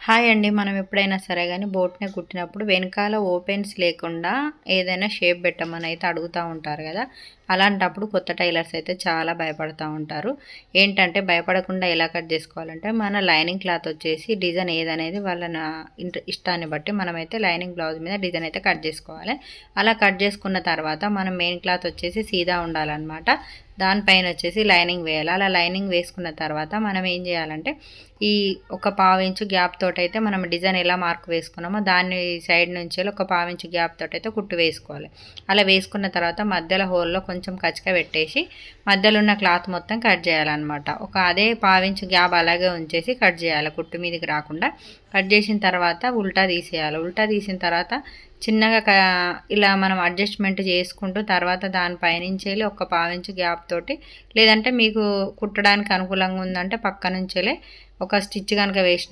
Hi అండి. మనం ఎప్పుడైనా సరే గానీ బోట్‌నెక్ కుట్టినప్పుడు వెనకాల ఓపెన్స్ లేకుండా ఏదైనా షేప్ పెట్టమని అయితే అడుగుతా ఉంటారు గదా! అలాంటప్పుడు కొత్త టైలర్స్ అయితే చాలా భయపడతా ఉంటారు. ఏంటంటే భయపడకుండా ఎలా కట్ జేసుకోవాలంటే మన లైనింగ్ క్లాత్ వచ్చేసి డిజైన్ ఏదనేది వాళ్ళ ఇష్టాన్ని బట్టి మనమైతే లైనింగ్ బ్లౌజ్ మీద డిజైన్ అయితే కట్ జేసుకోవాలి. అలా కట్ జేసుకున్న తర్వాత మనం మెయిన్ క్లాత్ వచ్చేసి సీదా ఉండాలనమాట. దానిపైన వచ్చేసి లైనింగ్ వేయాలి. అలా లైనింగ్ వేసుకున్న తర్వాత మనం ఏం చేయాలంటే ఈ ఒక పావించు గ్యాప్ తోటైతే మనం డిజైన్ ఎలా మార్క్ వేసుకున్నామో దాన్ని సైడ్ నుంచి ఒక పావించు గ్యాప్ తోటైతే కుట్టు వేసుకోవాలి. అలా వేసుకున్న తర్వాత మధ్యలో హోల్లో కొంచెం కచక పెట్టేసి మధ్యలో ఉన్న క్లాత్ మొత్తం కట్ చేయాలన్నమాట. అదే పావించు గ్యాప్ అలాగే ఉంచేసి కట్ చేయాలి, కుట్టు మీదకి రాకుండా. కట్ చేసిన తర్వాత ఉల్టా తీసేయాలి. ఉల్టా తీసిన తర్వాత చిన్నగా ఇలా మనం అడ్జస్ట్మెంట్ చేసుకుంటూ తర్వాత దానిపైనుంచి ఒక పావించు గ్యాప్ తోటి, లేదంటే మీకు కుట్టడానికి అనుకూలంగా ఉందంటే పక్క నుంచేలే ఒక స్టిచ్ కనుక వేసిన